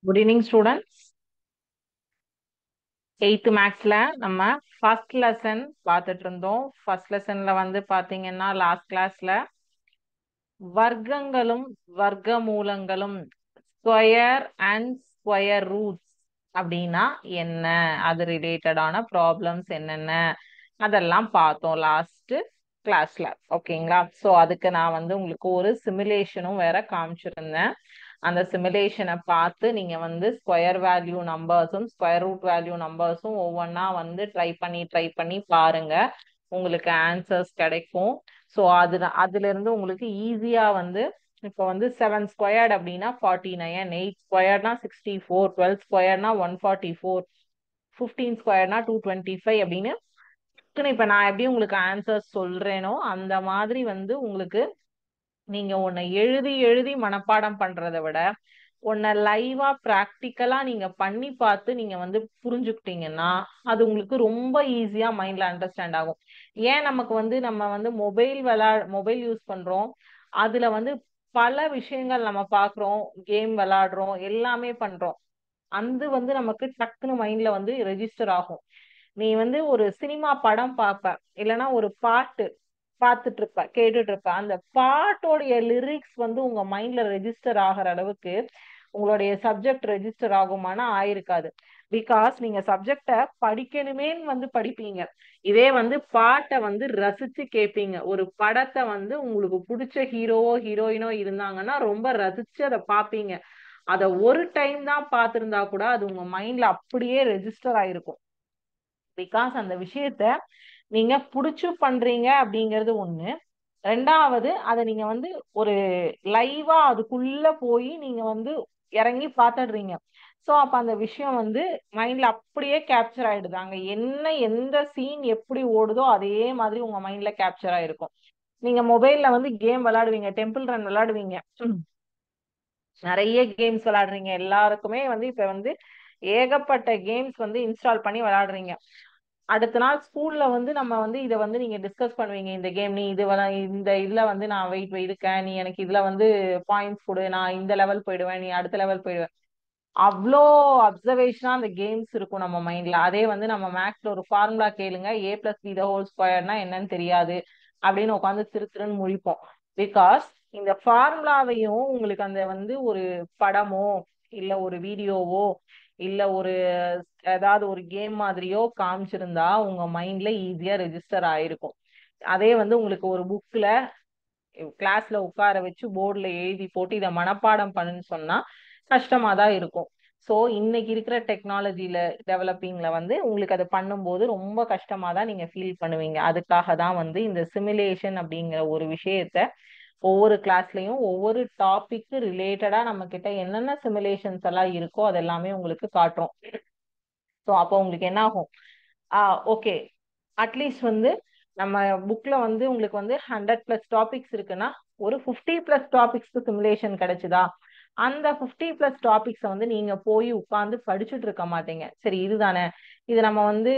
Good evening students. 8th மேக்ஸ்ல நம்ம first lesson பார்த்துட்டு இருந்தோம். ஃபர்ஸ்ட் லெசன்ல வந்து பாத்தீங்கன்னா லாஸ்ட் கிளாஸ்ல வர்க்கங்களும் வர்க்க மூலங்களும் ஸ்கொயர் அண்ட் ஸ்கொயர் ரூட்ஸ் அப்படின்னா என்ன, அது ரிலேட்டடான ப்ராப்ளம்ஸ் என்னென்ன அதெல்லாம் பார்த்தோம் லாஸ்ட் கிளாஸ்ல. ஓகேங்களா? ஸோ அதுக்கு நான் வந்து உங்களுக்கு ஒரு சிமுலேஷனும் வேற காமிச்சிருந்தேன். அந்த சிமுலேஷனை பார்த்து நீங்க வந்து ஸ்கொயர் வேல்யூ நம்பர்ஸும் ஸ்கொயர் ரூட் வேல்யூ நம்பர்ஸும் ஒவ்வொன்றா வந்து ட்ரை பண்ணி பாருங்க, உங்களுக்கு ஆன்சர்ஸ் கிடைக்கும். ஸோ அதுல இருந்து உங்களுக்கு ஈஸியா வந்து இப்போ வந்து 7 ஸ்கொயர்ட் அப்படின்னா 49, 8 ஸ்கொயர்னா 64, 12 ஸ்கொயர்னா 144, 15 ஸ்கொயர்னா 225 அப்படின்னு இப்ப நான் எப்படி உங்களுக்கு ஆன்சர் சொல்றேனோ அந்த மாதிரி வந்து உங்களுக்கு நீங்க உன்னை எழுதி எழுதி மனப்பாடம் பண்றதை விட உன்னை லைவா பிராக்டிக்கலா நீங்க பண்ணி பார்த்து நீங்க வந்து புரிஞ்சுக்கிட்டீங்கன்னா அது உங்களுக்கு ரொம்ப ஈஸியா மைண்ட்ல அண்டர்ஸ்டாண்ட் ஆகும். ஏன் நமக்கு வந்து நம்ம வந்து மொபைல் யூஸ் பண்றோம், அதுல வந்து பல விஷயங்கள் நம்ம பாக்குறோம், கேம் விளையாடுறோம், எல்லாமே பண்றோம். அது வந்து நமக்கு டக்குன்னு மைண்ட்ல வந்து ரெஜிஸ்டர் ஆகும். நீ வந்து ஒரு சினிமா படம் பார்ப்ப, இல்லைன்னா ஒரு பாட்டு பார்த்துட்டு இருப்ப, கேட்டுட்டு இருப்ப, அந்த பாட்டோடைய லிரிக்ஸ் வந்து உங்க மைண்ட்ல ரெஜிஸ்டர் ஆகிற அளவுக்கு உங்களுடைய சப்ஜெக்ட் ரெஜிஸ்டர் ஆகுமானா ஆயிருக்காது. பிகாஸ் நீங்க சப்ஜெக்ட படிக்கணுமேன்னு வந்து படிப்பீங்க, இதே வந்து பாட்டை வந்து ரசிச்சு கேட்பீங்க. ஒரு படத்தை வந்து உங்களுக்கு பிடிச்ச ஹீரோவோ ஹீரோயினோ இருந்தாங்கன்னா ரொம்ப ரசிச்சு அதை பார்ப்பீங்க. அத ஒரு டைம் தான் பார்த்திருந்தா கூட அது உங்க மைண்ட்ல அப்படியே ரெஜிஸ்டர் ஆயிருக்கும். பிகாஸ் அந்த விஷயத்த நீங்க புடிச்சு பண்றீங்க அப்படிங்கிறது ஒண்ணு. ரெண்டாவது அதை நீங்க வந்து ஒரு லைவா அதுக்குள்ள போய் நீங்க வந்து இறங்கி பாத்துடுறீங்க. சோ அப்ப அந்த விஷயம் வந்து மைண்ட்ல அப்படியே கேப்சர் ஆயிடுது. அங்க என்ன எந்த சீன் எப்படி ஓடுதோ அதே மாதிரி உங்க மைண்ட்ல கேப்சர் ஆயிருக்கும். நீங்க மொபைல்ல வந்து கேம் விளையாடுவீங்க, டெம்பிள் ரன் விளையாடுவீங்க, நிறைய கேம்ஸ் விளையாடுறீங்க. எல்லாருக்குமே வந்து இப்ப வந்து ஏகப்பட்ட கேம்ஸ் வந்து இன்ஸ்டால் பண்ணி விளையாடுறீங்க. அடுத்த நாள் ஸ்கூல்ல வந்து நம்ம வந்து இதை வந்து நீங்க டிஸ்கஸ் பண்ணுவீங்க, இந்த கேம் நீ இந்த இதுல வந்து நான் வெயிட் இருக்கேன், நீ எனக்கு இதுல வந்து பாயிண்ட்ஸ் கொடு, நான் இந்த லெவல் போயிடுவேன், நீ அடுத்த லெவல் போயிடுவேன். அவ்வளோ அப்சர்வேஷனா அந்த கேம்ஸ் இருக்கும் நம்ம மைண்ட்ல. அதே வந்து நம்ம மேக்ஸ்ல ஒரு ஃபார்முலா கேளுங்க, a+b² என்னன்னு தெரியாது அப்படின்னு உட்காந்து திருன்னு முழிப்போம். பிகாஸ் இந்த ஃபார்முலாவையும் உங்களுக்கு அந்த வந்து ஒரு படமோ இல்ல ஒரு வீடியோவோ இல்ல ஒரு ஏதாவது ஒரு கேம் மாதிரியோ காமிச்சிருந்தா உங்க மைண்ட்ல ஈஸியா ரெஜிஸ்டர் ஆயிருக்கும். அதே வந்து உங்களுக்கு ஒரு புக்ல கிளாஸ்ல உட்கார வச்சு போர்டுல எழுதி போட்டு இதை மனப்பாடம் பண்ணுன்னு சொன்னா கஷ்டமா தான் இருக்கும். ஸோ இன்னைக்கு இருக்கிற டெக்னாலஜில டெவலப்பிங்ல வந்து உங்களுக்கு அதை பண்ணும்போது ரொம்ப கஷ்டமா தான் நீங்க ஃபீல் பண்ணுவீங்க. அதுக்காக தான் வந்து இந்த சிமுலேஷன் அப்படிங்கிற ஒரு விஷயத்த ஒவ்வொரு கிளாஸ்லயும் ஒவ்வொரு டாபிக் ரிலேட்டடா நம்ம கிட்ட என்னென்ன சிமுலேஷன்ஸ் எல்லாம் இருக்கோ அதெல்லாமே உங்களுக்கு காட்டுறோம். ஸோ அப்போ உங்களுக்கு என்ன ஆகும், ஓகே அட்லீஸ்ட் வந்து நம்ம புக்ல வந்து உங்களுக்கு வந்து 100+ டாபிக்ஸ் இருக்குன்னா ஒரு 50+ டாபிக்ஸ்க்கு சிமுலேஷன் கிடைச்சுதா, அந்த 50+ டாபிக்ஸை வந்து நீங்க போய் உட்கார்ந்து படிச்சுட்டு இருக்க மாட்டீங்க. சரி இதுதானே, இது நம்ம வந்து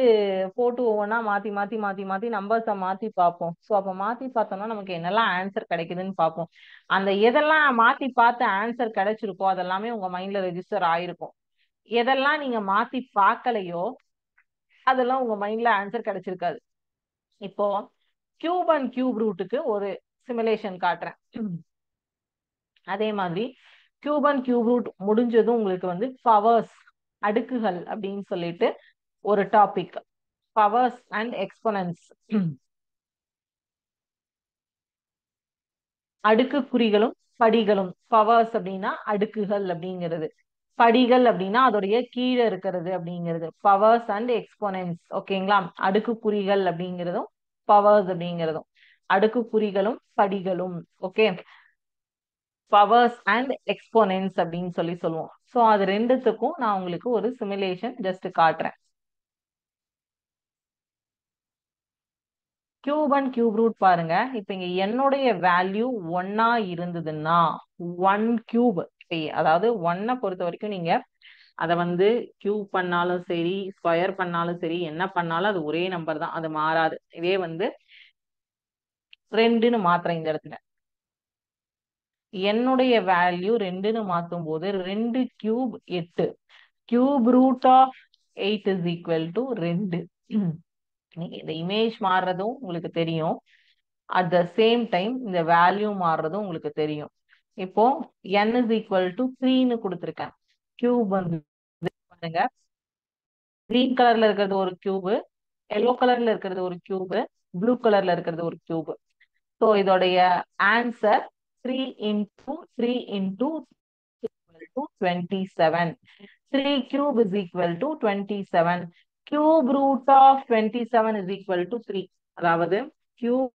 போட்டு ஒவ்வொன்றா மாத்தி மாத்தி மாத்தி மாத்தி நம்பர்ஸை மாத்தி பார்ப்போம். ஸோ அப்போ மாத்தி பார்த்தோம்னா நமக்கு என்னெல்லாம் ஆன்சர் கிடைக்குதுன்னு பார்ப்போம். அந்த எதெல்லாம் மாத்தி பார்த்து ஆன்சர் கிடைச்சிருக்கோ அதெல்லாமே உங்க மைண்ட்ல ரெஜிஸ்டர் ஆயிருக்கும். எதெல்லாம் நீங்க மாத்தி பார்க்கலையோ அதெல்லாம் உங்க மைண்ட்ல ஆன்சர் கிடைச்சிருக்காது. இப்போ கியூப் அண்ட் கியூப் ரூட்டுக்கு ஒரு சிமுலேஷன் காட்டுறேன். அதே மாதிரி கியூப் அண்ட் கியூப் ரூட் முடிஞ்சதும் உங்களுக்கு வந்து பவர்ஸ், அடுக்குகள் அப்படின்னு சொல்லிட்டு ஒரு டாபிக், பவர்ஸ் அண்ட் எக்ஸ்பொனன்ஸ், அடுக்கு குறிகளும் படிகளும். பவர்ஸ் அப்படின்னா அடுக்குகள் அப்படிங்கிறது, படிகள் அப்படின்னா அதோடைய கீழே இருக்கிறது அப்படிங்கிறது. Powers and exponents. ஓகேங்களா? அடுக்கு குறிகள் அப்படிங்கிறதும் பவர்ஸ் அப்படிங்கிறதும் அடுக்கு குறிகளும் படிகளும். ஓகே, பவர்ஸ் அண்ட் எக்ஸ்போனன்ஸ் அப்படின்னு சொல்லுவோம். ஸோ அது ரெண்டுத்துக்கும் நான் உங்களுக்கு ஒரு சிமுலேஷன் ஜஸ்ட் காட்டுறேன். கியூப் அண்ட் கியூப் ரூட் பாருங்க. இப்ப இங்க என்னுடைய வேல்யூ 1 இருந்ததுன்னா 1 கியூப், அதாவது 1 பொறுத்த வரைக்கும் நீங்க அதை வந்து கியூப் பண்ணாலும் சரி ஸ்கொயர் பண்ணாலும் சரி என்ன பண்ணாலும் அது ஒரே நம்பர் தான், அது மாறாது. இதே வந்து 2ன்னு மாத்திரம் இந்த இடத்துல என்னுடைய வேல்யூ 2ன்னு மாத்தும் போது 2 cube 8. Cube root of 8 is equal to 2. இந்த இமேஜ் மாறுறதும் உங்களுக்கு தெரியும். அட் த சேம் டைம் இந்த வேல்யூ மாறுறதும் உங்களுக்கு தெரியும். இப்போ n இஸ் ஈக்குவல் டு 3ன்னு கொடுத்துருக்கேன். கியூப் வந்து பாருங்க, கிரீன் கலர்ல இருக்கிறது ஒரு கியூபு, எல்லோ கலர்ல இருக்கிறது ஒரு கியூபு, ப்ளூ கலர்ல இருக்கிறது ஒரு கியூபு. ஸோ இதோடைய answer 3 into 3 into 27. 3 cube is equal to 27. Cube root of 27 is equal to 3. அதாவது cube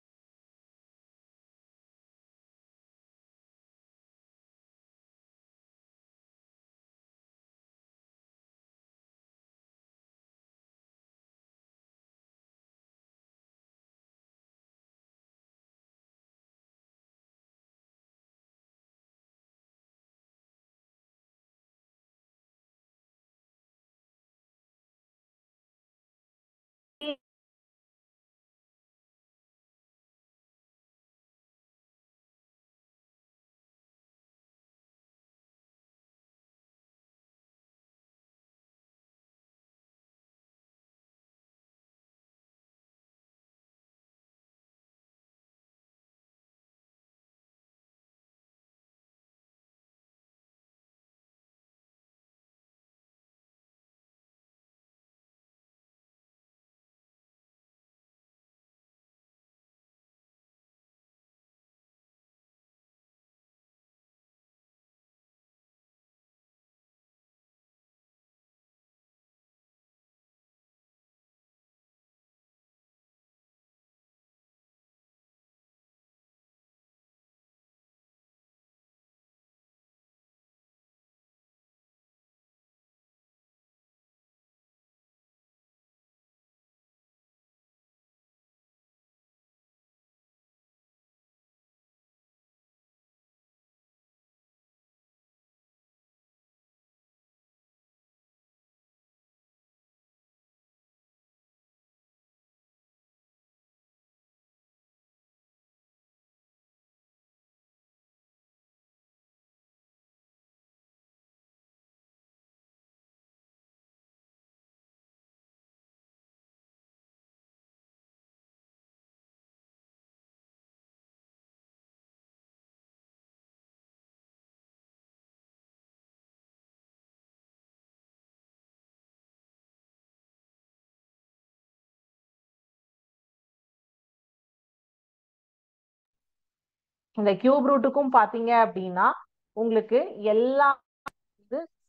இந்த கியூப் ரூட்டுக்கும் பாத்தீங்க அப்படின்னா உங்களுக்கு எல்லாம்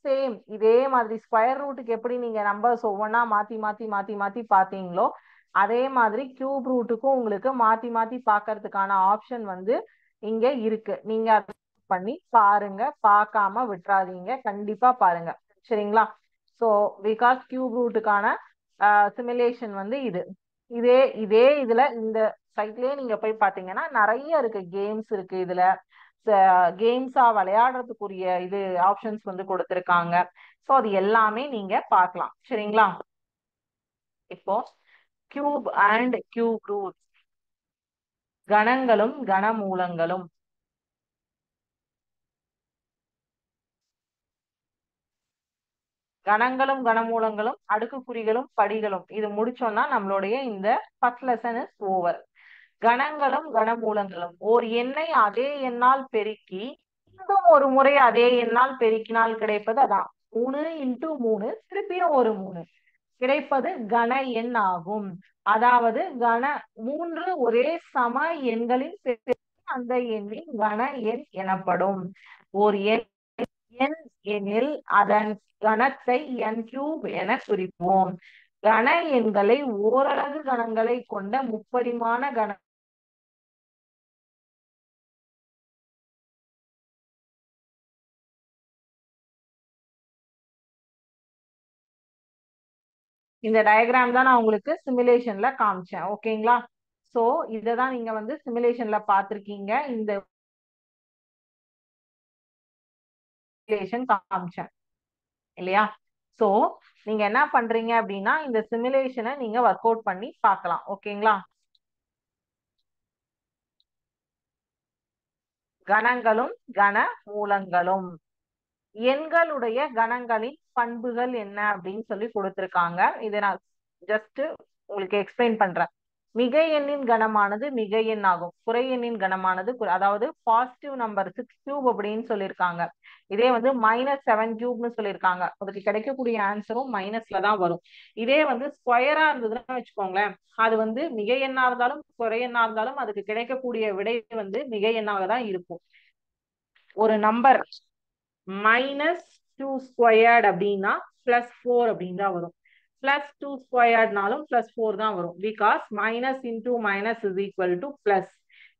சேம் இதே மாதிரி ஸ்கொயர் ரூட்டுக்கு எப்படி நீங்க நம்பர்ஸ் ஒவ்வொன்றா மாத்தி மாத்தி மாத்தி மாத்தி பாத்தீங்களோ அதே மாதிரி கியூப் ரூட்டுக்கும் உங்களுக்கு மாத்தி மாத்தி பாக்குறதுக்கான ஆப்ஷன் வந்து இங்க இருக்கு. நீங்க அதை பண்ணி பாருங்க, பார்க்காம விட்டுறாதீங்க, கண்டிப்பா பாருங்க. சரிங்களா? ஸோ பிகாஸ் கியூப் ரூட்டுக்கான சிமுலேஷன் வந்து இது இதே இதே இதுல இந்த சைட்லயே நீங்க போய் பாத்தீங்கன்னா நிறைய இருக்கு, கேம்ஸ் இருக்கு. இதுல கேம்ஸா விளையாடுறதுக்குரிய இது ஆப்ஷன்ஸ் வந்து கொடுத்துருக்காங்க. ஸோ அது எல்லாமே நீங்க பார்க்கலாம். சரிங்களா? இப்போ கியூப் அண்ட் கியூப் ரூட், கணங்களும் கனமூலங்களும். கணங்களும் கனமூலங்களும் அடுக்குக்குறிகளும் படிகளும் இது முடிச்சோம்னா நம்மளுடைய இந்த ஃபர்ஸ்ட் லெசன் இஸ் ஓவர். கணங்களும் கனமூலங்களும் ஓர் எண்ணை அதே எண்ணால் பெருக்கி மீண்டும் ஒரு முறை அதே எண்ணால் பெருக்கினால் கிடைப்பது அதான் 3 into 3 திருப்பியும் ஒரு 3 கிடைப்பது கன எண் ஆகும். அதாவது மூன்று ஒரே சம எண்களின் அந்த எண்ணின் கன எண் எனப்படும். ஓர் எண் எண்ணில் அதன் கணத்தை என் கியூப் என குறிப்போம். கன எண்களை ஓரலகு கணங்களை கொண்ட முப்பரிமாண கண இந்த டயக்ராம் தான் நான் உங்களுக்கு சிமுலேஷன்ல காமிச்சேன். ஓகேங்களா? சோ இததான் நீங்க வந்து சிமுலேஷன்ல பாத்திருக்கீங்க. இந்த சிமுலேஷன் காமிச்சேன் இல்லையா? சோ நீங்க என்ன பண்றீங்க அப்படின்னா இந்த சிமுலேஷனை நீங்க ஒர்க் அவுட் பண்ணி பார்க்கலாம். ஓகேங்களா? கணங்களும் கன மூலங்களும். எண்களுடைய கணங்களின் பண்புகள் என்ன அப்படின்னு சொல்லி கொடுத்திருக்காங்க. இதை நான் ஜஸ்ட் உங்களுக்கு எக்ஸ்பிளைன் பண்றேன். மிகை எண்ணின் கணமானது மிகை எண் ஆகும். குறை எண்ணின் கணமானது அதாவது பாசிட்டிவ் நம்பர் 6 கியூப் அப்படின்னு சொல்லியிருக்காங்க. இதே வந்து -7 கியூப்னு சொல்லியிருக்காங்க. அதுக்கு கிடைக்கக்கூடிய ஆன்சரும் மைனஸ்ல தான் வரும். இதே வந்து ஸ்கொயரா இருந்ததுன்னு வச்சுக்கோங்களேன், அது வந்து மிகை எண்ணா இருந்தாலும் குறை எண்ணா இருந்தாலும் அதுக்கு கிடைக்கக்கூடிய விடை வந்து மிகை எண்ணாக தான் இருக்கும். ஒரு நம்பர் -2² அப்படின்னா +4 அப்படின்னு தான் வரும். +2² +4 தான் வரும். Because minus into minus is equal to plus.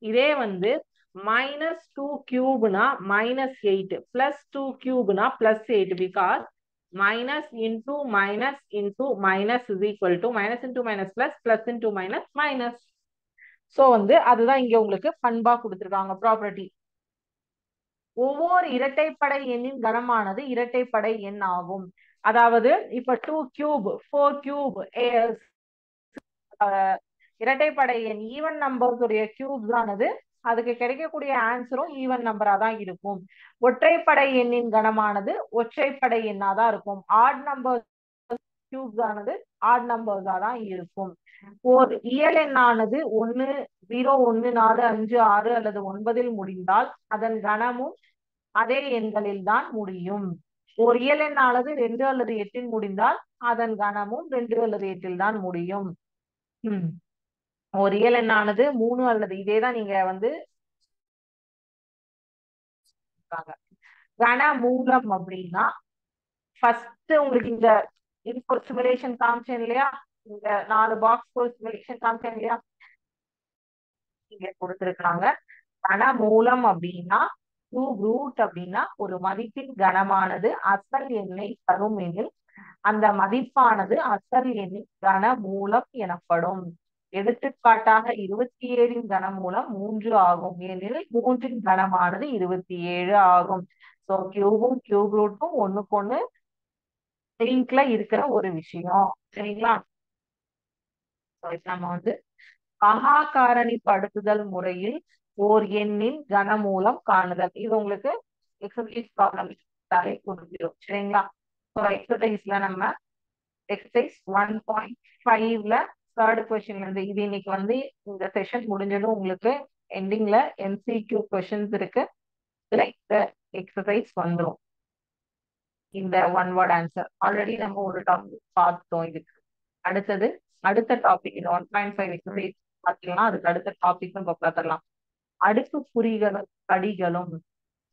இதே வந்து -2³ -8, +2³ +8. Because minus into minus into minus is equal to minus into minus plus, plus into minus minus. So வந்து அதுதான் இங்க உங்களுக்கு பண்பா கொடுத்துருக்காங்க, ப்ராப்பர்ட்டி. ஒவ்வொரு இரட்டைப்படை எண்ணின் கனமானது இரட்டைப்படை எண் ஆகும். அதாவது இப்ப 2³ 4³ இரட்டைப்படை எண் ஈவன் நம்பர்ஸ் உடைய கியூப்ஸ் ஆனது அதுக்கு கிடைக்கக்கூடிய ஆன்சரும் ஈவன் நம்பரா தான் இருக்கும். ஒற்றைப்படை எண்ணின் கனமானது ஒற்றைப்படை எண்ணா தான் இருக்கும். ஆட் நம்பர் கியூப்ஸ் ஆனது ஆட் நம்பர்ஸா தான் இருக்கும். ஒரு இயல் எண்ணானது 1, 0, 1, 4, 5, 6 அல்லது 9 முடிந்தால் அதன் கணமும் அதே எண்களில் தான் முடியும். ஒரு இயல் எண்ணானது 2 அல்லது 8 முடிந்தால் அதன் கணமும் 2 அல்லது 8 தான் முடியும். ஒரு இயல் எண்ணானது 3 அல்லது இதேதான் நீங்க வந்து கன மூலம் அப்படின்னா ஃபர்ஸ்ட் உங்களுக்கு இந்த இதுக்கு ஒரு சிமுலேஷன் காமிச்சேன் இல்லையா, இந்த 4 பாக்ஸ் ஒரு சிமுலேஷன் காமிச்சேன் இல்லையா, இங்க கொடுத்திருக்காங்க. கன மூலம் அப்படின்னா √, அப்படின்னா ஒரு மதிப்பின் கனமானது அசல் எண்ணை தரும் எனில் அந்த மதிப்பானது அசல் எண்ணின் கன மூலம் எனப்படும். எடுத்துக்காட்டாக 27 கனமூலம் 3 ஆகும். ஏனெனில் 3 கனமானது 27 ஆகும். சோ கியூபும் கியூப் ரூட்டும் ஒண்ணுக்கு ஒண்ணு லிங்க்ல இருக்கிற ஒரு விஷயம். சரிங்களா? நம்ம வந்து மகா காரணிப்படுத்துதல் முறையில் ஓர் எண்ணின் கனமூலம் காணுதல். இது உங்களுக்கு எக்ஸசைஸ் ப்ராப்ளம் கொடுத்துரும். சரிங்களா? எக்ஸசைஸ்ல நம்ம எக்ஸசைஸ் 1.5ல தேர்ட் கொஸ்டின்ல இருந்து இது இன்னைக்கு வந்து இந்த செஷன் முடிஞ்சதும் உங்களுக்கு எண்டிங்ல MCQ கொஸ்டின்ஸ் இருக்கு. இந்த எக்ஸசைஸ் வந்துடும். இந்த ஒன் வேர்ட் ஆன்சர் ஆல்ரெடி நம்ம ஒரு டாபிக் பார்த்தோம். இதுக்கு அடுத்தது அடுத்த டாபிக் இந்த 1.5 எக்ஸசைஸ் பார்த்தீங்கன்னா அதுக்கு அடுத்த டாபிக் நம்ம பார்த்துடலாம். அடுக்கு குறிகளும் படிகளும்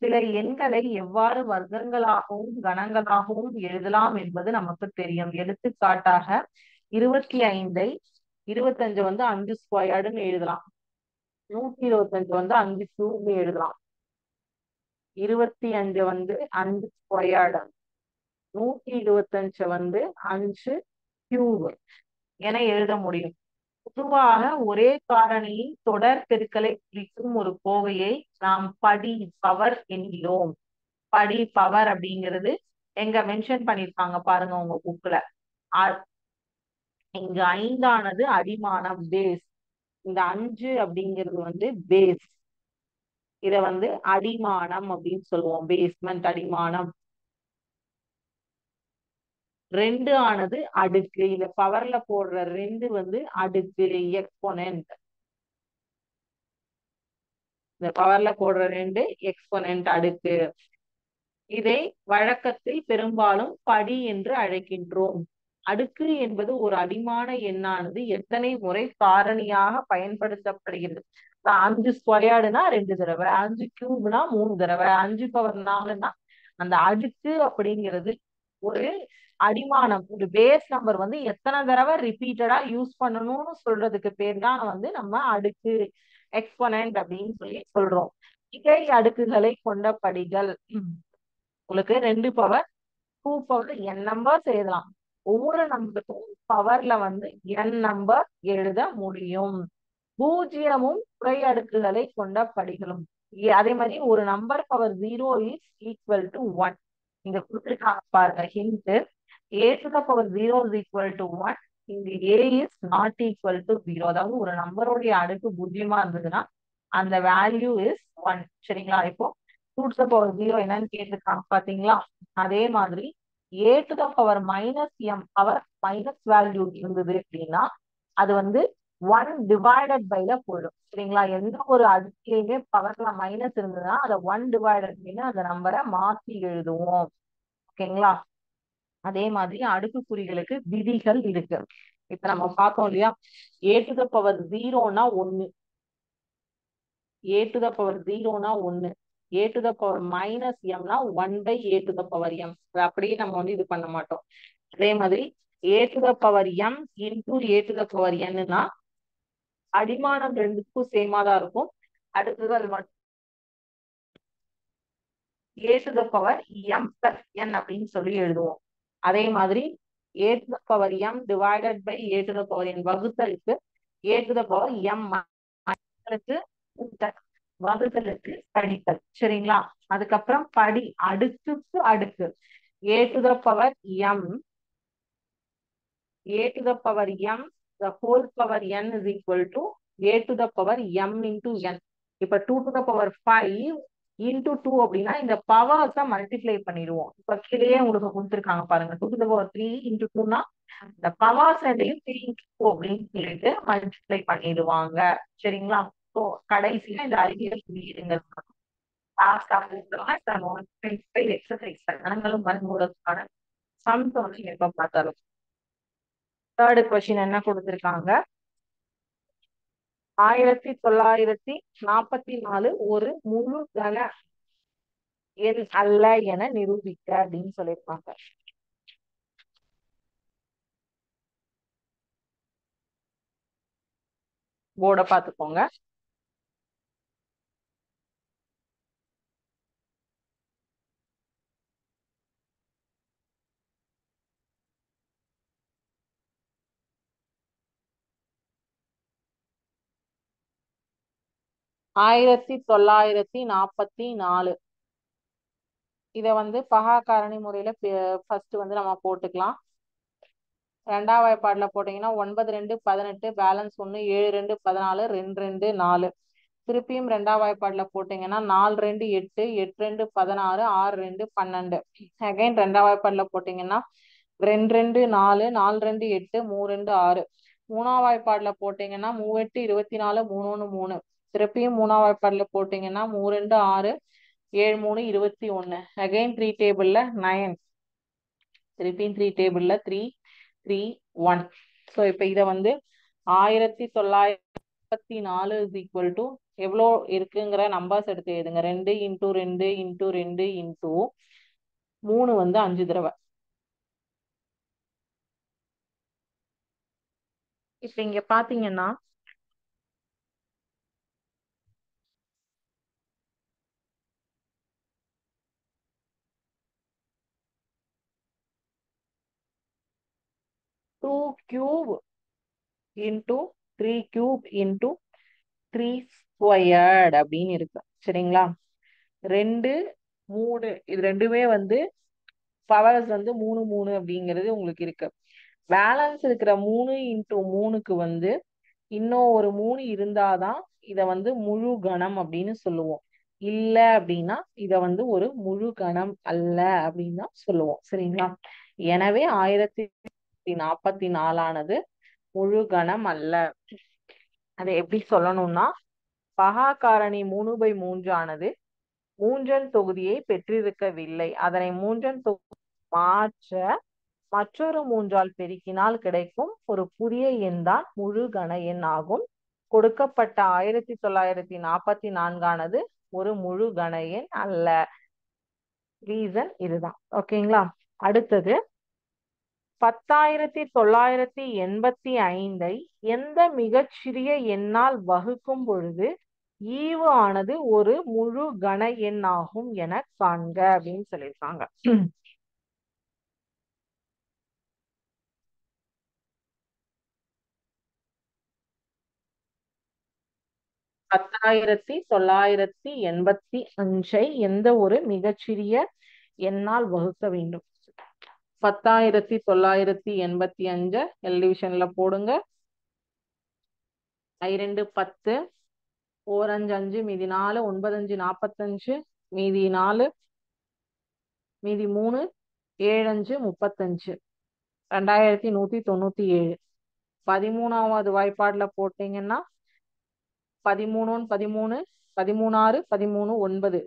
சில எண்களை எவ்வாறு வர்க்கங்களாகவும் கணங்களாகவும் எழுதலாம் என்பது நமக்கு தெரியும். எடுத்துக்காட்டாக 25ஐ 25 வந்து 5 ஸ்கொயர்டுன்னு எழுதலாம். 125 வந்து 5 கியூப்னு எழுதலாம். 25 வந்து 5 ஸ்கொயர்டு, 125 வந்து 5 கியூப் என எழுத முடியும். பொதுவாக ஒரே காரணியின் தொடர் பெருக்கலை குறிக்கும் ஒரு கோவையை நாம் படி பவர் என்கிறோம். படி பவர் அப்படிங்கிறது எங்க மென்ஷன் பண்ணிருக்காங்க பாருங்க உங்க புக்ல. இங்க 5ஆனது அடிமானம் பேஸ். இந்த 5 அப்படிங்கிறது வந்து பேஸ். இத வந்து அடிமானம் அப்படின்னு சொல்லுவோம். பேஸ்மெண்ட் அடிமானம். 2 ஆனது அடுக்கு. இத பவர்ல போடுற 2 வந்து அடுக்கு எக்ஸ்போனன்ட். இந்த பவர்ல போடுற 2 எக்ஸ்போனன்ட் அடுக்கு. இதை வழக்கத்தில் பெரும்பாலும் படி என்று அழைக்கின்றோம். அடுக்கு என்பது ஒரு அடிமான எண்ணானது எத்தனை முறை காரணியாக பயன்படுத்தப்படுகிறது. 5 ஸ்கொயர்டுனா 2 தடவை, 5 கியூப்னா 3 தடவை, 5 பவர் 4னா அந்த அடுக்கு அப்படிங்கிறது ஒரு அடிமானம். ஒரு பேஸ் நம்பர் வந்து எத்தனை தடவை ரிப்பீட்டடா யூஸ் பண்ணணும்னு சொல்றதுக்கு பேர் தான் வந்து நம்ம அடுக்கு எக்ஸ்போனன்ட் அப்படின்னு சொல்லி சொல்றோம். மிகை அடுக்குகளை கொண்ட படிகள் உங்களுக்கு 2 பவர் 2 பவர் n நம்பர்ஸ் எழுதலாம். ஒவ்வொரு நம்பருக்கும் பவர்ல வந்து n நம்பர் எழுத முடியும். பூஜ்ஜியமும் குறை அடுக்குகளை கொண்ட படிகளும். அதே மாதிரி ஒரு number power 0 is equal to 1. இங்க கொடுத்துருக்காங்க பாருங்க hint. a to the power 0 is equal to 1. இங்க a is not equal to 0. அதாவது ஒரு நம்பருடைய அடுக்கு பூஜ்ஜியமா இருந்ததுன்னா அந்த வேல்யூ இஸ் 1. சரிங்களா? இப்போ 2 to the power 0 என்னன்னு கேட்டிருக்காங்க பாத்தீங்களா? அதே மாதிரி a to the power minus m அவர் மைனஸ் வேல்யூ இருந்தது அப்படின்னா அது வந்து 1 டிவைடட் பைல போயிடும். சரிங்களா? எந்த ஒரு அடுக்கிலையுமே பவர்ல மைனஸ் இருந்ததுன்னா அதை 1 டிவைடட் பைல அந்த நம்பரை மாத்தி எழுதுவோம். ஓகேங்களா? அதே மாதிரி அடுக்குக்குறிகளுக்கு விதிகள் இருக்கு. இப்ப நம்ம பார்த்தோம் இல்லையா, a to the power 0னா 1, a to the power 0னா 1, a to the power minus mனா 1 by a to the power m. அப்படியே நம்ம வந்து இது பண்ண மாட்டோம். அதே மாதிரி a to the power m into a to the power n-னா அடிமானம் ரெண்டுக்கும் சேமா தான் இருக்கும். அடுத்தது மட்டும் a to the power m plus n அப்படின்னு சொல்லி எழுதுவோம். அதே மாதிரி a to the power m divided by a to the power n வகுத்தலுக்கு a to the power m வகுத்தலுக்கு கழித்தல். சரிங்களா? அதுக்கப்புறம் படி அடுக்குக்கு அடுக்கு a to the power m, a to the power m the whole power n is equal to a to the power m into n. இப்ப 2 to the power 5 into 2 அப்படின்னா இந்த பவர்ஸை multiply பண்ணிடுவோம். இப்ப கீழே உங்களுக்கு கொடுத்துருக்காங்க பாருங்க, 2 to the power 3 into 2னா இந்த பவர்ஸ் ரெண்டையும் 3 into 2 அப்படின்னு சொல்லிட்டு மல்டிப்ளை பண்ணிடுவாங்க. சரிங்களா? ஸோ கடைசியில இந்த அறிவியல் குறியீடுங்க எக்ஸசைஸ் கணங்களும் மருந்துகளுக்கான சம்ஸ் வந்து எப்ப பார்த்தாலும். தேர்டு கொஸ்டின் என்ன கொடுத்திருக்காங்க, 1944 ஒரு முழு கன எண் அல்ல என நிரூபிக்க அப்படின்னு சொல்லியிருக்காங்க. போர்டை பார்த்துக்கோங்க. ஆயிரத்தி 944 இத வந்து பகா காரணி முறையில ஃபர்ஸ்ட் வந்து நம்ம போட்டுக்கலாம். ரெண்டாம் வாய்ப்பாடுல போட்டீங்கன்னா 9 2 18 பேலன்ஸ் 1 7 2 14 2 2 4. திருப்பியும் ரெண்டாம் வாய்ப்பாடுல போட்டீங்கன்னா 4 2 8 8 2 16 6 2 12. அகைன் ரெண்டாம் வாய்ப்பாடுல போட்டீங்கன்னா 2 2 4 4 2 8 3 2 6. மூணாம் வாய்ப்பாடுல போட்டீங்கன்னா 3 8 24 3 1 3. திருப்பியும் மூணாம் வாய்ப்பாடுல போட்டீங்கன்னா 3 2 6 7 3 21. அகைன் 3 டேபிள்ல 9. திருப்பியும் 3 டேபிள்ல 3 3 1. ஸோ இப்போ இதை வந்து 1944 இஸ் ஈக்குவல் டு எவ்வளோ இருக்குங்கிற நம்பர்ஸ் எடுத்து எழுதுங்க. 2 இன்டூ 2 இன்டூ 2 இன்டூ 3 வந்து 5 தடவை. இப்ப இங்க பாத்தீங்கன்னா two cube into 3 cube into 3 squared அப்படின்னு இருக்கு. சரிங்களா? 2 3 இது ரெண்டுமே வந்து பவர்ஸ் வந்து 3 3 அப்படிங்கிறது உங்களுக்கு இருக்கு. பேலன்ஸ் இருக்கிற 3 இன்டூ 3க்கு வந்து இன்னும் ஒரு 3 இருந்தாதான் இத வந்து முழு கணம் அப்படின்னு சொல்லுவோம். இல்ல அப்படின்னா இத வந்து ஒரு முழு கணம் அல்ல அப்படின்னு தான் சொல்லுவோம். சரிங்களா? எனவே 1944 முழு கணம் அல்ல. அதை எப்படி சொல்லணும்னா, பகா காரணி 3/3 ஆனது மூன்றன் தொகுதியை பெற்றிருக்கவில்லை. அதனை மூன்றன் தொகுதி மாற்ற மற்றொரு 3ஆல் பெருக்கினால் கிடைக்கும் ஒரு புதிய எண் தான் முழு கன எண் ஆகும். கொடுக்கப்பட்ட 1944 ஆனது ஒரு முழு கன எண் அல்ல. ரீசன் இதுதான். ஓகேங்களா? அடுத்தது 10,985 எந்த மிகச்சிறிய எண்ணால் வகுக்கும் பொழுது ஈவு ஆனது ஒரு முழு கன எண் ஆகும் என காண்க அப்படின்னு சொல்லியிருக்காங்க. 10,985 எந்த ஒரு மிகச்சிறிய எண்ணால் வகுக்க வேண்டும். 10,985 எல் டிவிஷன்ல போடுங்க. 2 10 ஓர் அஞ்சு அஞ்சு, மீதி 4, 9 5 45, மீதி 4, மீதி 3, 7 5 35, 2197. 13வது வாய்ப்பாடுல போட்டீங்கன்னா 13 13, 13 13 9,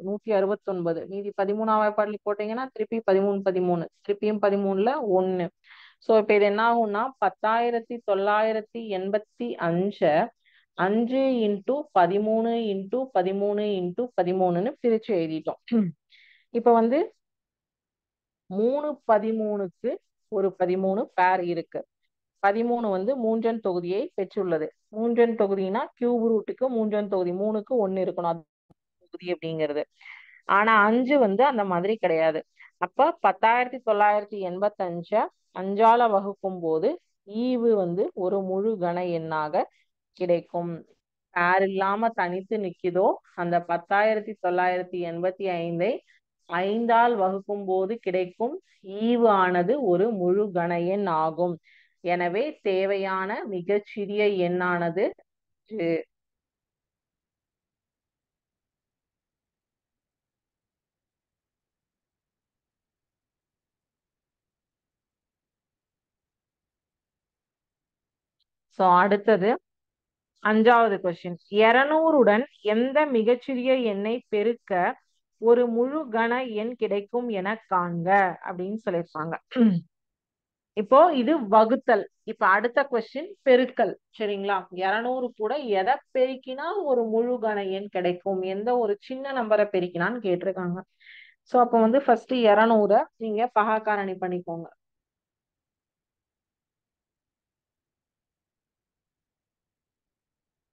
169. மீதி 13வது வாய்ப்பாடுல போட்டீங்கன்னா திருப்பி 13 13, திருப்பியும் 13ல 1. ஸோ இப்போ இது என்ன ஆகும்னா 10,985 5 இன்டூ 13 இன்டூ 13 இன்டூ 13ன்னு பிரிச்சு எழுதிட்டோம். இப்போ வந்து 3 13க்கு ஒரு 13 பேர் இருக்கு. 13 வந்து மூன்றன் தொகுதியை பெற்றுள்ளது. மூன்றன் தொகுதினா கியூப் ரூட்டுக்கு மூன்றன் தொகுதி 3க்கு 1 இருக்கணும் அது தொகுதி அப்படிங்கிறது. ஆனா 5 வந்து அந்த மாதிரி கிடையாது. அப்ப 10,985 5ஆல வகுக்கும் போது ஈவு வந்து ஒரு முழு கன எண்ணாக கிடைக்கும். பேர் இல்லாம தனித்து நிக்குதோ அந்த 10,985ஐ 5ஆல் வகுக்கும் போது கிடைக்கும் ஈவு ஆனது ஒரு முழு கன எண் ஆகும். எனவே தேவையான மிகச்சிறிய எண்ணானது அடுத்தது 5வது கொஸ்டின். 200உடன் எந்த மிகச்சிறிய எண்ணை பெருக்க ஒரு முழு கன எண் கிடைக்கும் என காண்க அப்படின்னு சொல்லியிருப்பாங்க. இப்போ இது வகுத்தல். இப்ப அடுத்த கொஸ்டின் பெருக்கல். சரிங்களா? 200 கூட எதை பெருக்கினா ஒரு முழு கன எண் கிடைக்கும், எந்த ஒரு சின்ன நம்பரை பெருக்கினான்னு கேட்டிருக்காங்க. சோ அப்ப வந்து ஃபர்ஸ்ட் 200 நீங்க பகாக்காரணி பண்ணிக்கோங்க.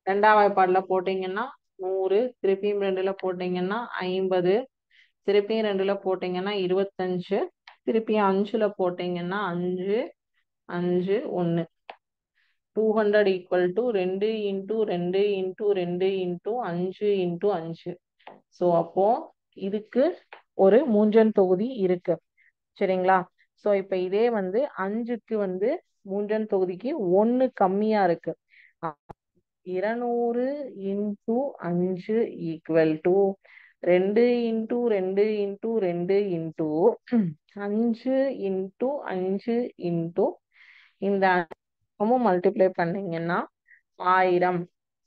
2ஆம் வாய்ப்பாடுல போட்டீங்கன்னா 100, திருப்பியும் 2ல போட்டீங்கன்னா 50, திருப்பியும் 2ல போட்டீங்கன்னா 25, திருப்பியும் 5ல போட்டீங்கன்னா 5 5 1. 200 equal to 2 into 2 into 2 into 5 into 5. So அப்போ இதுக்கு ஒரு மூன்றன் தொகுதி இருக்கு. சரிங்களா? ஸோ இப்போ இதே வந்து 5க்கு வந்து மூன்றன் தொகுதிக்கு 1 கம்மியா இருக்கு. 200 into 5 equal to 2 into 2 into 2 into 5 into 5 into இந்த மல்டிப்ளை பண்ணீங்கன்னா 1000.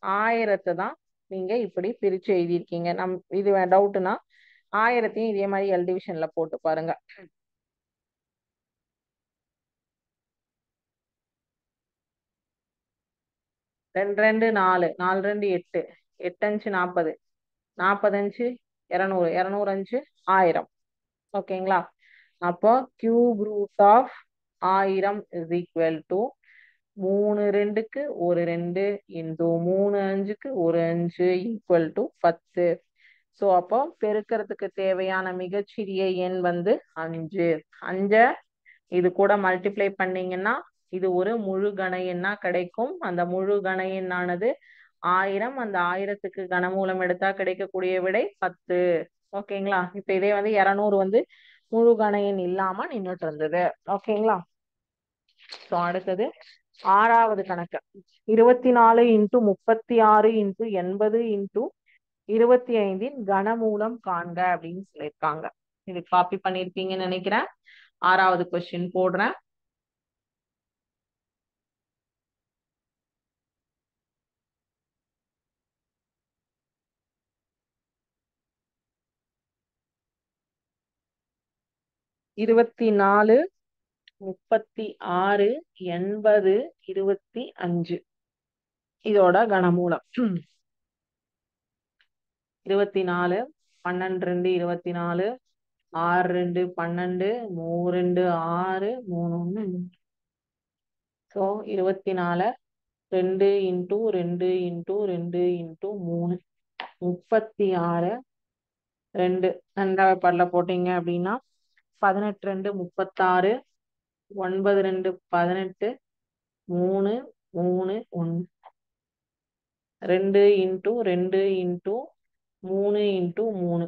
1000த்தை தான் நீங்க இப்படி பிரிச்சு எழுதியிருக்கீங்க. இது டவுட்னா 1000த்தையும் இதே மாதிரி எல் டிவிஷன்ல போட்டு பாருங்க. 2 2 4, 4 2 8, 8 5 40, 45 200, 205 1000. ஓகேங்களா? அப்போ cube root of 1000 is equal to 3 2க்கு ஒரு 2 இன்டூ 3 5க்கு ஒரு 5 ஈக்குவல் டு 10. ஸோ அப்போ பெருக்கிறதுக்கு தேவையான மிகச்சிறிய எண் வந்து 5. 5 இது கூட மல்டிப்ளை பண்ணீங்கன்னா இது ஒரு முழு கன எண்ணா கிடைக்கும். அந்த முழு கன எண்ணானது 1000. அந்த 1000த்துக்கு கனமூலம் எடுத்தா கிடைக்கக்கூடிய விடை 10. ஓகேங்களா? இப்ப இதே வந்து 200 வந்து முழு கன எண் இல்லாம நின்றுட்டு இருந்தது. ஓகேங்களா? ஸோ அடுத்தது 6வது கணக்கு. 24 இன்டூ 36 இன்டூ 80 இன்டூ 25 கனமூலம் காண்க அப்படின்னு சொல்லியிருக்காங்க. இது காப்பி பண்ணிருப்பீங்கன்னு நினைக்கிறேன். 6வது கொஸ்டின் போடுறேன். இருபத்தி 4 36 80 25 இதோட கனமூலம். 24 12 2 24, 6 2 12, 3 2 6, 3 1. ஸோ 24 2 இன்டூ 2 இன்டூ 2 இன்டூ 3 36 2 2வது பாடல போட்டீங்க அப்படின்னா 18 2 36, 9 2 18, 3 3 1. 2 இன்டூ 2 இன்டூ 3 இன்டூ 3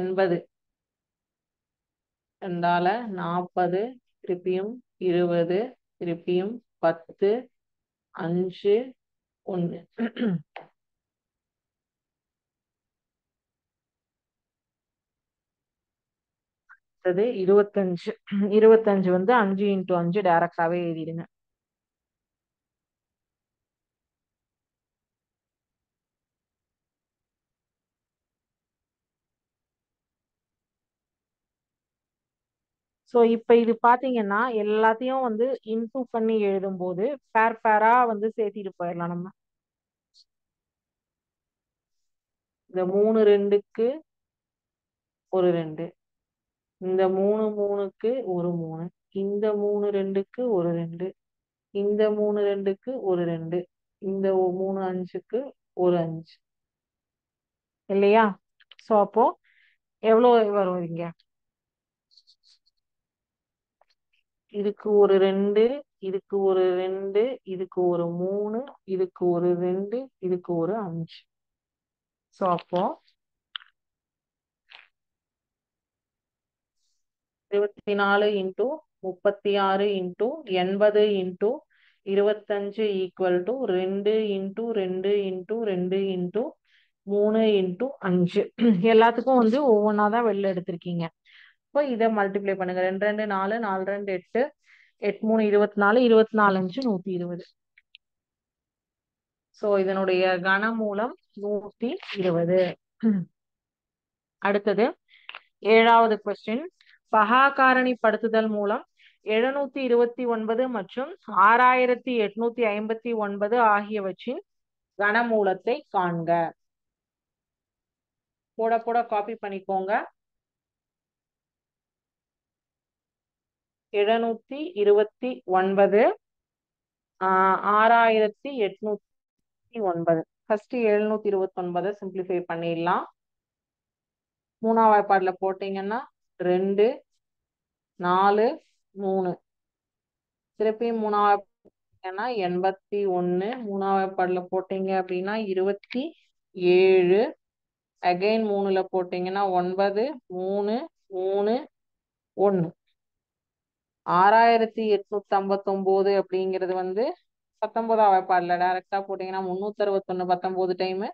80. 2ஆல 40, திருப்பியும் 20, திருப்பியும் 10, 5 1. அடுத்தது 25. 25 வந்து 5 × 5 டைரக்டாவே எழுதிடுங்க. ஸோ இப்போ இது பார்த்தீங்கன்னா எல்லாத்தையும் வந்து இன்டூ பண்ணி எழுதும்போது பேர் பேரா வந்து சேர்த்திட்டு போயிடலாம் நம்ம. இந்த 3 2க்கு ஒரு 2, இந்த 3 3க்கு ஒரு 3, இந்த 3 2க்கு ஒரு 2, இந்த 3 2க்கு ஒரு 2, இந்த 3 5க்கு ஒரு 5 இல்லையா? ஸோ அப்போ எவ்வளோ வரும் இங்க? இதுக்கு ஒரு 2, இதுக்கு ஒரு 2, இதுக்கு ஒரு 3, இதுக்கு ஒரு 2, இதுக்கு ஒரு 5. ஸோ அப்போ 24 into 36 into 80 into 25 equal to 2 into 2 into 2 into 3 into 5. எல்லாத்துக்கும் வந்து ஒவ்வொன்றா தான் வெளில எடுத்திருக்கீங்க. இப்போ இதை மல்டிப்ளை பண்ணுங்க. 2 2 4, 4 2 8, 8 3 24, 24 5 120. ஸோ இதனுடைய கனமூலம் 120. அடுத்தது 7வது கொஸ்டின். பகாகாரணிப்படுத்துதல் மூலம் 729 மற்றும் 6859 ஆகியவற்றின் கனமூலத்தை காண்க. போட போட காப்பி பண்ணிக்கோங்க. 729, 6809. ஃபர்ஸ்ட் 729 சிம்பிளிஃபை பண்ணிடலாம். 3ஆம் வாய்ப்பாடுல போட்டீங்கன்னா 2 4 3, திருப்பி 3ஆம் 81, 3ஆம் வாய்ப்பாடுல போட்டீங்க அப்படின்னா 27, அகைன் 3ல போட்டீங்கன்னா 9 3 3 1. 6859 அப்படிங்கிறது வந்து 19ஆம் வாய்ப்பாடுல டைரக்டா போட்டீங்கன்னா 361 19 டைம்,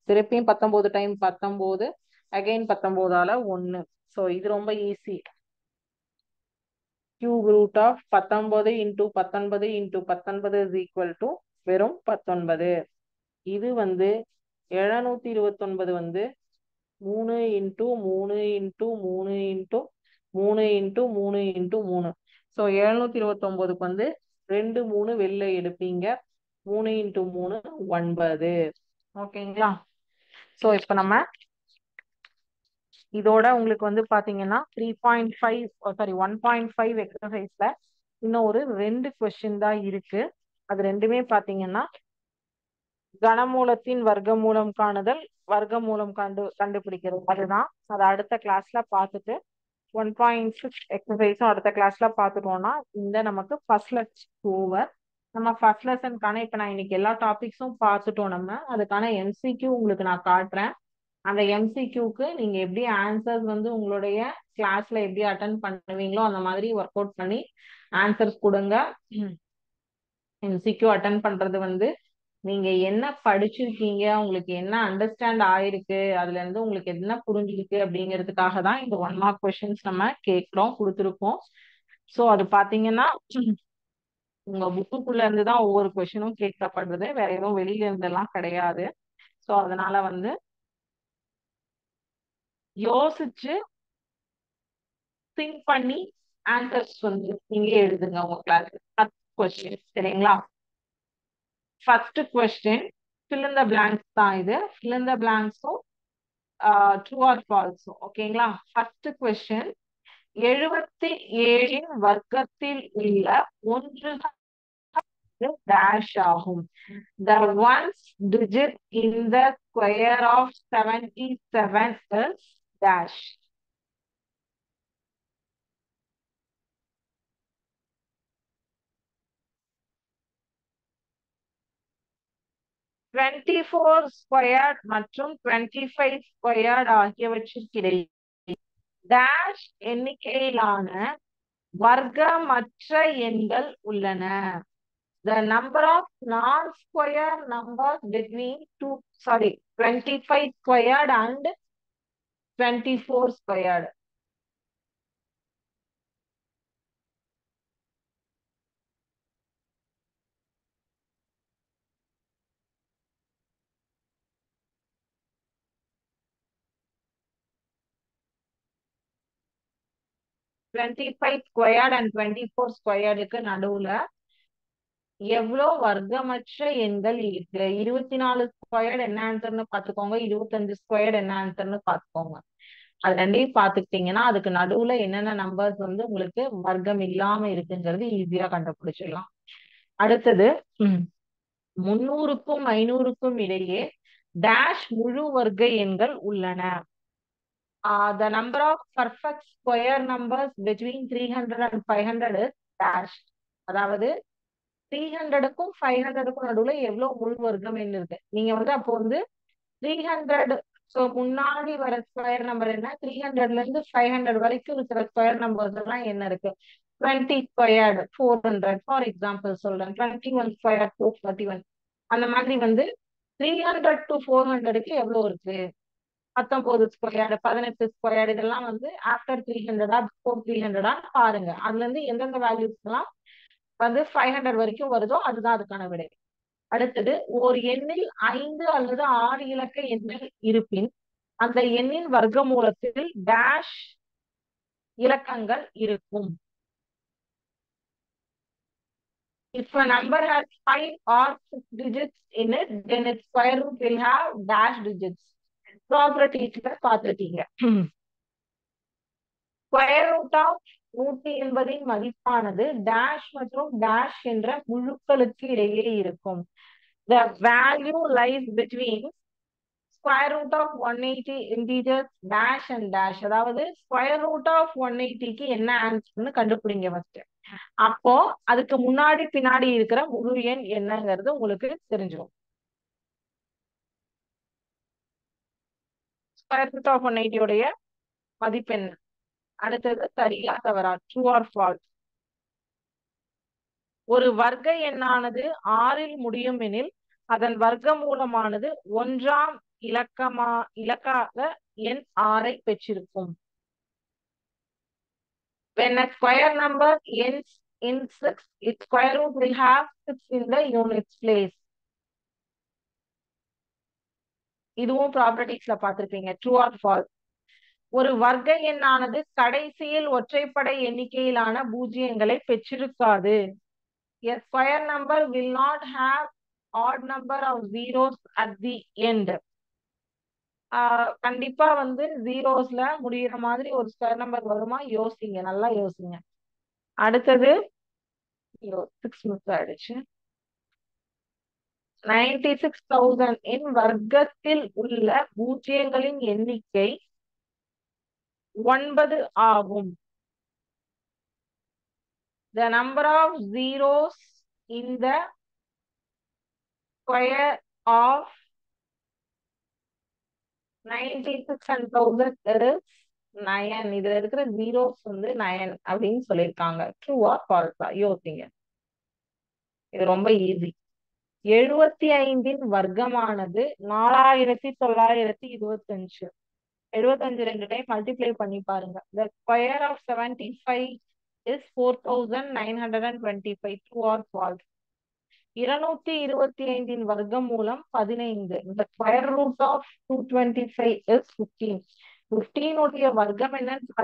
திருப்பியும் 19 டைம் 19, அகைன் 19ஆல 1. ஸோ இது ரொம்ப easy. Cube root of 19 into 19 into 19 is equal to வெறும் 19. இது வந்து 729 வந்து 3 into 3 into 3 into 3 into 3 into 3. So 729க்கு வந்து 2 3 வெளில எடுப்பீங்க. 3 இன்டூ 3 9. ஓகேங்களா? ஸோ இப்போ நம்ம இதோட உங்களுக்கு வந்து பாத்தீங்கன்னா 3.5 சாரி 1.5 எக்ஸசைஸ்ல இன்னும் ஒரு 2 கொஸ்டின் தான் இருக்கு. அது ரெண்டுமே பாத்தீங்கன்னா கனமூலத்தின் வர்க்கமூலம் காணுதல், வர்க்கமூலம் கண்டுபிடிக்கிறது. அதுதான் அதை அடுத்த கிளாஸ்ல பார்த்துட்டு 1.6 எக்ஸசைஸும் அடுத்த கிளாஸ்ல பார்த்துட்டோம்னா இந்த நமக்கு ஃபர்ஸ்ட் லெசன் ஓவர். நம்ம ஃபர்ஸ்ட் லெசனுக்கான இப்ப நான் இன்னைக்கு எல்லா டாபிக்ஸும் பார்த்துட்டோம். நம்ம அதுக்கான எம்சிக்யூ உங்களுக்கு நான் காட்டுறேன். அந்த எம்சிக்யூக்கு நீங்க எப்படி ஆன்சர்ஸ் வந்து உங்களுடைய கிளாஸ்ல எப்படி அட்டன் பண்ணுவீங்களோ அந்த மாதிரி ஒர்க் அவுட் பண்ணி ஆன்சர்ஸ் கொடுங்க. எம்சிக்யூ அட்டன் பண்றது வந்து நீங்க என்ன படிச்சிருக்கீங்க, உங்களுக்கு என்ன அண்டர்ஸ்டாண்ட் ஆயிருக்கு, அதுல இருந்து உங்களுக்கு என்ன புரிஞ்சிருக்கு அப்படிங்கிறதுக்காக தான் இந்த 1 மார்க் கொஸ்டின்ஸ் நம்ம கேட்கிறோம் கொடுத்துருக்கோம். ஸோ அது பாத்தீங்கன்னா உங்க புக்குக்குள்ள இருந்து தான் ஒவ்வொரு கொஸ்டினும் கேட்கப்படுறது, வேற எதுவும் வெளியில இருந்தெல்லாம் கிடையாது. ஸோ அதனால வந்து யோசிச்சு திங்க் பண்ணி ஆன்சர்ஸ் வந்து நீங்க எழுதுங்க உங்க கிளாஸ். ஃபர்ஸ்ட் கொஸ்டின் சரிங்களா? First question fill in the blanks தான் இது. fill in the blanks-உம் ட்ரூ ஆர் ஃபால்ஸ். ஓகேங்களா? ஃபர்ஸ்ட் கொஸ்டின் 77 வர்க்கத்தில் உள்ள ஒன்று dash ஆகும். The ones digit in the square of 77 is dash. Twenty-four squared மற்றும் 25 ஸ்கொயர்ட் ஆகியவற்றிற்கிடையே டேஷ் எண்ணிக்கையிலான வர்க்கமற்ற எண்கள் உள்ளன. The number of non-square numbers between 25 squared and 24 squared. 25 squared and 24 ஸ்கொயர்டுக்கு நடுவுல எவ்வளவு வர்க்கமற்ற எண்கள் இருக்கு? 24 ஸ்கொயர்டு என்ன ஆன்சர்னு பாத்துக்கோங்க, 25 ஸ்கொயர்டு என்ன ஆன்சர்னு பாத்துக்கோங்க. அது ரெண்டையும் பாத்துக்கிட்டீங்கன்னா அதுக்கு நடுவுல என்னென்ன நம்பர்ஸ் வந்து உங்களுக்கு வர்க்கம் இல்லாம இருக்குங்கிறது ஈஸியா கண்டுபிடிச்சிடலாம். அடுத்தது 300க்கும் 500க்கும் இடையே டேஷ் முழு வர்க்க எண்கள் உள்ளன. The number of perfect square numbers between 300 and 500 is dash. அதாவது 300க்கும் 500க்கும் நடுவுல எவ்வளவு முழு வர்க்கம் எண் இருக்கு? நீங்க வந்து அப்போ வந்து 300 சோ முன்னாடி வர ஸ்கொயர் நம்பர் என்ன? 300ல இருந்து 500 வரைக்கும் இருக்கிற ஸ்கொயர் நம்பர்ஸ் எல்லாம் என்ன இருக்கு? 20 ஸ்கொயர்டு 400 ஃபார் எக்ஸாம்பிள் சொல்றேன். 21 ஸ்கொயர் 231. அந்த மாதிரி வந்து 300 to 400க்கு எவ்வளவு இருக்கு? 19 ஸ்கொயர்டு 18 ஸ்கொயர்டு இதெல்லாம் வந்து ஆஃப்டர் 300 பிஃபோர் 300 பாருங்க. அதுல இருந்து எந்தெந்த வேல்யூஸ் எல்லாம் வந்து 500 வரைக்கும் வருதோ அதுதான் அதுக்கான விடை. அடுத்தது ஒரு எண்ணில் 5 அல்லது 6 இலக்க எண்கள் இருப்பின் அந்த எண்ணின் வர்க்கமூலத்தில் டேஷ் இலக்கங்கள் இருக்கும். If a number has 5 or 6 digits in it, then its square root will have dash digits. ப்ராப்பர்ட்டிஸ்ல பார்த்துட்டீங்க. ஸ்கொயர் ரூட் ஆஃப் 180 மதிப்பானது டேஷ் மற்றும் டேஷ் என்ற முழுக்களுக்கு இடையே இருக்கும். The value lies between square root of 180 integers dash and dash. அதாவது square root of 180க்கு என்ன ஆன்சர்னு கண்டுபிடிங்க first. அப்போ அதுக்கு முன்னாடி பின்னாடி இருக்கிற முழு எண் என்னங்கிறது உங்களுக்கு தெரிஞ்சிடும். ஸ்கொயர் ரூட் ஆஃப் 180 உடைய மதிப்பு என்ன? அடுத்தது சரியா தவறா, ட்ரூ ஆர் ஃபால்ஸ். ஒரு வர்க்க எண்ணானது 6ல் முடியும் எனில் அதன் வர்க்கமூலமானது 1ஆம் இலக்காக எண் 6ஐ பெற்றிருக்கும். When a square number ends in 6, its square root will have 6 in the units place. இதுவும் ப்ராப்பர்ட்டிஸ்ல பார்த்திருப்பீங்க. True or falls. ஒரு வர்க்க எண்ணானது கடைசியில் ஒற்றைப்படை எண்ணிக்கையிலான பூஜ்ஜியங்களை பெற்றிருக்காது. A square number will not have odd number of zeros at the end. கண்டிப்பா வந்து ஜீரோஸ்ல முடிகிற மாதிரி ஒரு ஸ்கொயர் நம்பர் வருமா? யோசிங்க, நல்லா யோசிங்க. அடுத்தது 6 மிஸ் ஆயிடுச்சு. 96,000 இன் வர்க்கத்தில் உள்ள பூஜ்ஜியங்களின் எண்ணிக்கை 9 ஆகும். The number of zeros in the square of 96 and 1000 is 9. இதுல இருக்கிற ஜீரோஸ் வந்து 9 அப்படின்னு சொல்லியிருக்காங்க. ட்ரூவா ஃபால்ஸா? யோசிங்க. இது ரொம்ப ஈஸி. 75 வர்க்கமானது 4925. 75 2 டைம் மல்டிப்ளை பண்ணி பாருங்க. The square of 75 is 4925. True or false? 225 வர்க்கமூலம் 15. The square root of 225 is 15. 15 உடைய வர்க்கம் என்னன்னு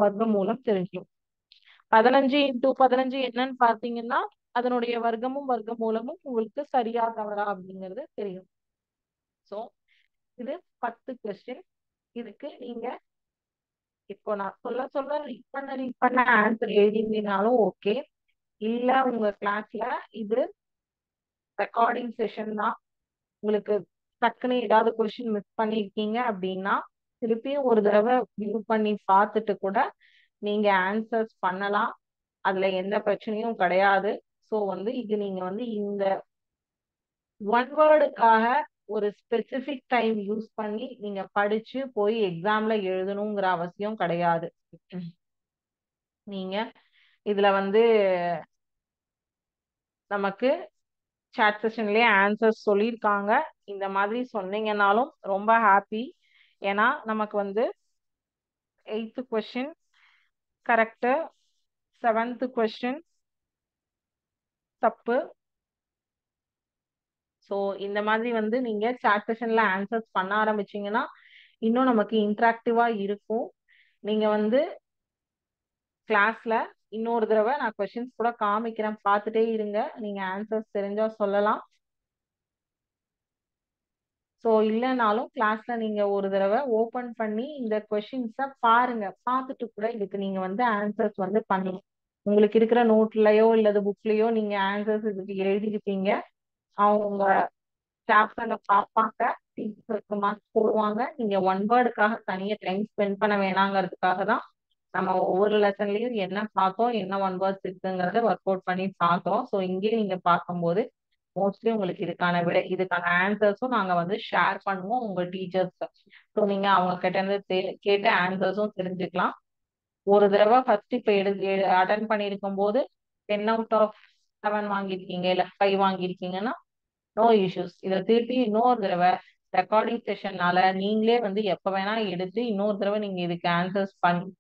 வர்க்கமூலம் தெரிஞ்சும். 15 into 15 என்னன்னு பார்த்தீங்கன்னா அதனுடைய வர்க்கமும் வர்க்கமூலமும் உங்களுக்கு சரியா தவறா அப்படிங்கிறது தெரியும். சோ இது 10 கொஸ்டின். இதுக்கு நீங்க இப்போ நான் சொல்ல ரீட் பண்ண ஆன்சர் எழுதினாலும் ஓகே. இல்ல உங்க கிளாஸ்ல இது ரெக்கார்டிங் செஷன் தான், உங்களுக்கு டக்குன்னு ஏதாவது கொஸ்டின் மிஸ் பண்ணிருக்கீங்க அப்படின்னா திருப்பியும் ஒரு தடவை வியூ பண்ணி பார்த்துட்டு கூட நீங்க ஆன்சர்ஸ் பண்ணலாம். அதுல எந்த பிரச்சனையும் கிடையாது. ஸோ வந்து இது நீங்க வந்து இந்த ஒன் வேர்டுக்காக ஒரு ஸ்பெசிபிக் டைம் யூஸ் பண்ணி நீங்க படிச்சு போய் எக்ஸாம்ல எழுதணுங்கிற அவசியம் கிடையாது. நீங்க இதுல வந்து நமக்கு சாட் செஷன்லயே ஆன்சர்ஸ் சொல்லியிருக்காங்க. இந்த மாதிரி சொன்னீங்கன்னாலும் ரொம்ப ஹாப்பி. ஏன்னா நமக்கு வந்து 8th question correct, 7th question தப்பு. ஸோ இந்த மாதிரி வந்து நீங்க சாட் செஷன்ல ஆன்சர்ஸ் பண்ண ஆரம்பிச்சீங்கன்னா இன்னும் நமக்கு இன்ட்ராக்டிவா இருக்கும். நீங்க வந்து கிளாஸ்ல இன்னொரு தடவை நான் கொஸ்டின்ஸ் கூட காமிக்கிறேன், பார்த்துட்டே இருங்க. நீங்க ஆன்சர்ஸ் தெரிஞ்சா சொல்லலாம். ஸோ இல்லைனாலும் கிளாஸ்ல நீங்க ஒரு தடவை ஓபன் பண்ணி இந்த கொஷின்ஸை பாருங்க. பார்த்துட்டு கூட இதுக்கு நீங்க வந்து ஆன்சர்ஸ் வந்து பண்ணலாம். உங்களுக்கு இருக்கிற நோட்லயோ இல்லது புக்லயோ நீங்க ஆன்சர்ஸ் இதுக்கு எழுதிருப்பீங்க. அவங்க சாப்டர்ல பார்ப்பாங்க, டீச்சருக்கு மார்க்ஸ் போடுவாங்க. நீங்க ஒன் வேர்டுக்காக தனியா டைம் ஸ்பெண்ட் பண்ண வேணாங்கிறதுக்காக தான் நம்ம ஒவ்வொரு லெசன்லயும் என்ன பார்த்தோம், என்ன ஒன் வேர்ட்ஸ் இருக்குங்கிறத ஒர்க் அவுட் பண்ணி பார்த்தோம். ஸோ இங்கேயும் நீங்க பார்க்கும்போது மோஸ்ட்லி உங்களுக்கு இதுக்கான விட இதுக்கான ஆன்சர்ஸும் நாங்க வந்து ஷேர் பண்ணுவோம் உங்க டீச்சர்ஸ்க்கு. ஸோ நீங்க அவங்க கிட்ட இருந்து கேட்டு ஆன்சர்ஸும் தெரிஞ்சுக்கலாம். ஒரு தடவை ஃபர்ஸ்ட் இப்ப அட்டன் பண்ணியிருக்கும் போது 10 out of 7 வாங்கியிருக்கீங்க இல்ல 5 வாங்கியிருக்கீங்கன்னா நோ இஷ்யூஸ். இதை திருப்பி இன்னொரு தடவை ரெக்கார்டிங் செஷன்னால நீங்களே வந்து எப்ப வேணா எடுத்து இன்னொரு தடவை நீங்க இதுக்கு ஆன்சர்ஸ்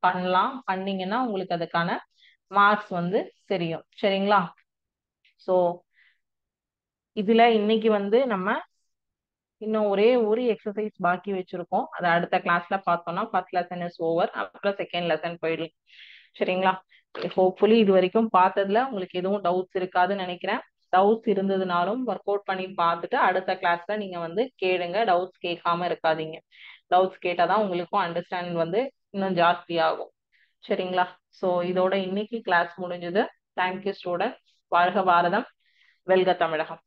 பண்ணலாம். பண்ணீங்கன்னா உங்களுக்கு அதுக்கான மார்க்ஸ் வந்து தெரியும். சரிங்களா? ஸோ இதுல இன்னைக்கு வந்து நம்ம இன்னும் ஒரே ஒரு எக்ஸசைஸ் பாக்கி வச்சிருக்கோம். அதை அடுத்த கிளாஸ்ல பார்த்தோம்னா ஃபர்ஸ்ட் லெசன் இஸ் ஓவர். அப்புறம் செகண்ட் லெசன் போயிடலாம். சரிங்களா? ஹோப்ஃபுல்லி இது வரைக்கும் பார்த்ததுல உங்களுக்கு எதுவும் டவுட்ஸ் இருக்காதுன்னு நினைக்கிறேன். டவுட்ஸ் இருந்ததுனாலும் ஒர்க் அவுட் பண்ணி பார்த்துட்டு அடுத்த கிளாஸ்ல நீங்க வந்து கேளுங்க. டவுட்ஸ் கேட்காம இருக்காதீங்க. டவுட்ஸ் கேட்டாதான் உங்களுக்கும் அண்டர்ஸ்டாண்ட் வந்து இன்னும் ஜாஸ்தி ஆகும். சரிங்களா? ஸோ இதோட இன்னைக்கு கிளாஸ் முடிஞ்சது. Thank you student. வாழ்க பாரதம், வெல்க தமிழகம்.